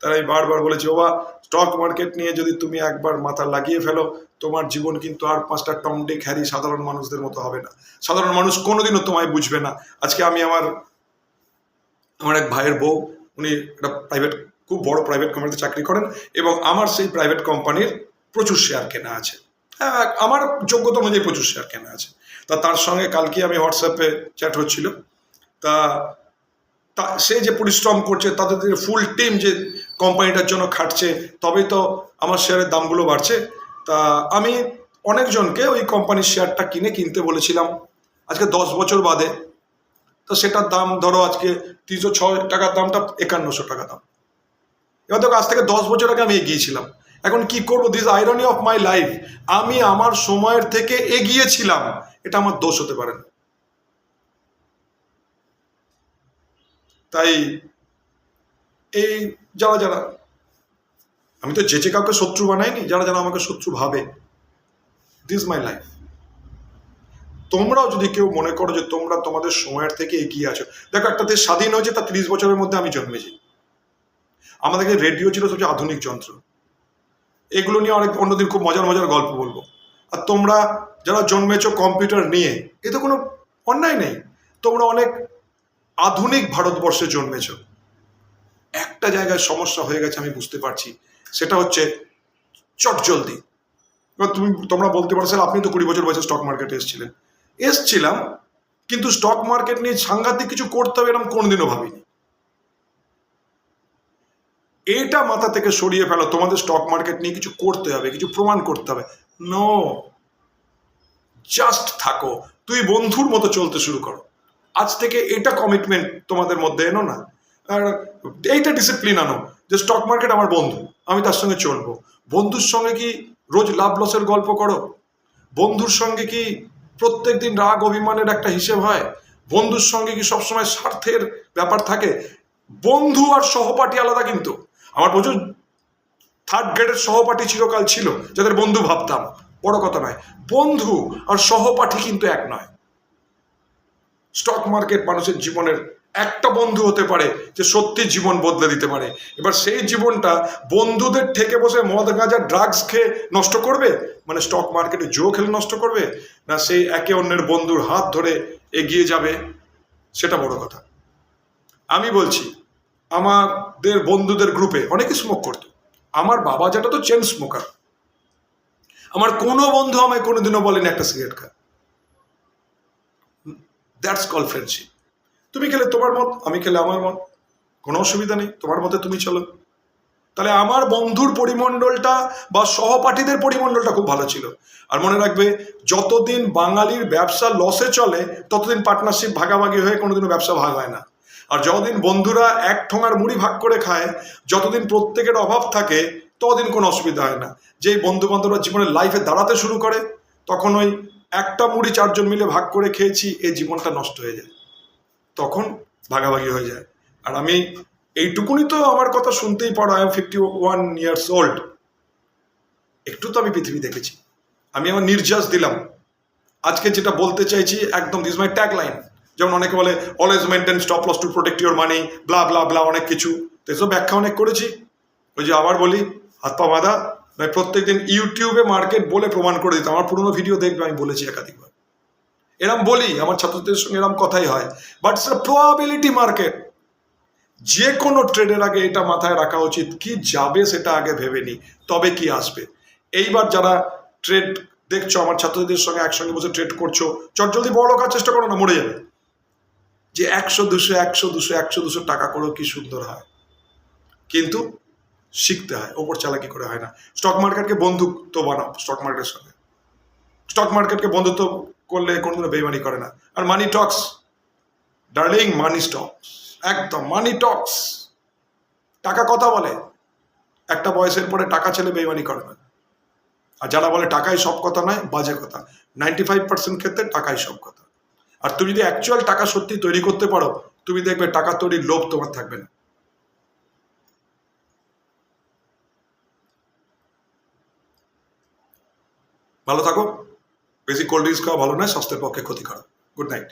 A: তারা আমি বারবার বলেছি, বাবা স্টক মার্কেট নিয়ে যদি তুমি একবার মাথা লাগিয়ে ফেলো, তোমার জীবন কিন্তু আর 5টা টম ডিক হ্যারি সাধারণ মানুষদের মতো হবে না। সাধারণ মানুষ কোনোদিনও তোমায় বুঝবে না। আজকে আমি আমার এক ভাইয়ের বউ, উনি একটা খুব বড় প্রাইভেট কোম্পানিতে চাকরি করেন, এবং আমার সেই প্রাইভেট কোম্পানির প্রচুর শেয়ার কেনা আছে। হ্যাঁ, আমার যোগ্যতা অনুযায়ী প্রচুর শেয়ার কেনা আছে। তার সঙ্গে কালকে আমি হোয়াটসঅ্যাপে চ্যাট হচ্ছিল, তা সে যে পরিশ্রম করছে, তাদের ফুল টিম যে কোম্পানিটার জন্য খাটছে, তবেই তো আমার শেয়ারের দামগুলো বাড়ছে। তা আমি অনেকজনকে ওই কোম্পানির শেয়ারটা কিনতে বলেছিলাম, আজকে 10 বছর বাদে। তো সেটার দাম ধরো আজকে 306 টাকার দামটা 5100 টাকা দাম। এবার দেখো, আজ থেকে 10 বছর আগে আমি এগিয়েছিলাম। এখন কি করবো, this irony of my life, আমি আমার সময়ের থেকে এগিয়েছিলাম, এটা আমার দোষ হতে পারে না। তাই এই যারা আমি তো যে কাউকে শত্রু বানাইনি, যারা আমাকে শত্রু ভাবে, দিস মাই লাইফ। তোমরাও যদি কেউ মনে করো যে তোমরা তোমাদের সময়ের থেকে এগিয়ে আছো, দেখো একটা দেশ স্বাধীন হয়েছে, তা 30 বছরের মধ্যে আমি জন্মেছি। আমাদের কাছে রেডিও ছিল সবচেয়ে আধুনিক যন্ত্র। এগুলো নিয়ে অন্যদিন খুব মজার মজার গল্প বলবো। আর তোমরা যারা জন্মেছো কম্পিউটার নিয়ে, এতে কোনো অন্যায় নেই, তোমরা অনেক আধুনিক ভারতবর্ষে জন্মেছো। একটা জায়গায় সমস্যা হয়ে গেছে, আমি বুঝতে পারছি, সেটা হচ্ছে চটজলদি। এবার তোমরা বলতে পারো, স্যার আপনি তো 20 বছর বয়সে স্টক মার্কেটে এসছিলাম, কিন্তু স্টক মার্কেট নিয়ে সাংঘাতিক কিছু করতে হবে এরকম কোনোদিনও ভাবিনি। এটা মাথা থেকে সরিয়ে ফেলো, তোমাদের স্টক মার্কেট নিয়ে কিছু করতে হবে, কিছু প্রমাণ করতে হবে। নো, জাস্ট থাকো, তুই বন্ধুর মতো চলতে শুরু করো। আজ থেকে এটা কমিটমেন্ট তোমাদের মধ্যে এনো না, আর এইটা ডিসিপ্লিন আনো। যে স্টক মার্কেট আমার বন্ধু, আমি তার সঙ্গে চলবো। বন্ধুর সঙ্গে কি রোজ লাভ লসের গল্প করো? বন্ধুর সঙ্গে কি প্রত্যেক দিন রাগ অভিমানের একটা হিসেব হয়? বন্ধুর সঙ্গে কি সবসময় স্বার্থের ব্যাপার থাকে? বন্ধু আর সহপাঠী আলাদা কিন্তু। আমার প্রচুর থার্ড গ্রেডের সহপাঠী চিরকাল ছিল, যাদের বন্ধু ভাবতাম, বড় কথা নয়। বন্ধু আর সহপাঠী কিন্তু এক নয়। স্টক মার্কেট মানুষের জীবনের একটা বন্ধু হতে পারে যে সত্যি জীবন বদলে দিতে পারে। এবার সেই জীবনটা বন্ধুদের থেকে বসে মদ গাঁজা ড্রাগস খেয়ে নষ্ট করবে, মানে স্টক মার্কেটে জুয়ো খেলে নষ্ট করবে, না সেই একে অন্যের বন্ধুর হাত ধরে এগিয়ে যাবে, সেটা বড় কথা। আমি বলছি, আমাদের বন্ধুদের গ্রুপে অনেকে স্মোক করতো। আমার বাবা যেটা তো চেন স্মোকার। আমার কোনো বন্ধু আমায় কোনোদিনও বলেনি একটা সিগারেট খা। That's call friendship. তুমি খেলে তোমার মত, আমি খেলে আমার মত, কোনো অসুবিধা নেই, তোমার মতে তুমি চলো। তাহলে আমার বন্ধুর পরিমণ্ডলটা বা সহপাঠীদের পরিমণ্ডলটা খুব ভালো ছিল। আর মনে রাখবে, যতদিন বাঙালির ব্যবসা লসে চলে ততদিন পার্টনারশিপ ভাগাভাগি হয়ে কোনোদিনও ব্যবসা ভাগ হয় না। আর যতদিন বন্ধুরা এক ঠোঙার মুড়ি ভাগ করে খায়, যতদিন প্রত্যেকের অভাব থাকে, ততদিন কোনো অসুবিধা হয় না। যেই বন্ধু বান্ধবরা জীবনের লাইফে দাঁড়াতে শুরু করে, তখন ওই একটা মুড়ি চারজন মিলে ভাগ করে খেয়েছি, এই জীবনটা নষ্ট হয়ে যায়, তখন ভাগাভাগি হয়ে যায়। আর আমি এইটুকুনি তো আমার কথা শুনতেই পারো, আই এম 51 ইয়ার্স ওল্ড। একটু তো আমি পৃথিবী দেখেছি। আমি আমার নির্যাস দিলাম। আজকে যেটা বলতে চাইছি একদম দিস মাই ট্যাগ লাইন। যেমন অনেকে বলে always maintain stop loss to protect your money, blah blah blah, অনেক কিছু। তো এসব ব্যাখ্যা অনেক করেছি। ওই যে আবার বলি, হাত পা বাঁধা নয়, প্রত্যেকদিন ইউটিউবে মার্কেট বলে প্রমাণ করে দিতাম। আমার পুরোনো ভিডিও দেখবে, আমি বলেছি একাধিকবার। এরম বলি, আমার ছাত্রদের সঙ্গে এরম কথাই হয়। But it's a probability market. যে কোনো ট্রেডের আগে এটা মাথায় রাখা উচিত, কি যাবে সেটা আগে ভেবে নি, তবে কি আসবে। এইবার যারা ট্রেড দেখছো, আমার ছাত্রদের সঙ্গে একসঙ্গে বসে ট্রেড করছো, চটজলদি বড় কাজ চেষ্টা করো না, মরে যাবে। যে 100, 200 টাকা করেও কি সুন্দর হয়, কিন্তু শিখতে হয়, ওপর চালাকি করে হয় না। স্টক মার্কেটকে বন্ধুত্ব বানাও স্টক মার্কেটের সঙ্গে। স্টক মার্কেটকে বন্ধুত্ব করলে কোনোদিনও বেইমানি করে না। আর মানি টক্স ডার্লিং, মানি স্টকস, একদম মানি টক্স। টাকা কথা বলে। একটা বয়সের পরে টাকা ছেলে বেইমানি করে না। আর যারা বলে টাকাই সব কথা নয়, বাজে কথা। 95% ক্ষেত্রে টাকাই সব কথা। আর তুমি যদি অ্যাকচুয়াল টাকা সত্যি তৈরি করতে পারো, তুমি দেখবে টাকা তৈরির লোভ তোমার থাকবে না। ভালো থাকো। বেশি কোল্ড ড্রিঙ্কস খাওয়া ভালো নয়, স্বাস্থ্যের পক্ষে ক্ষতিকারক। Good night.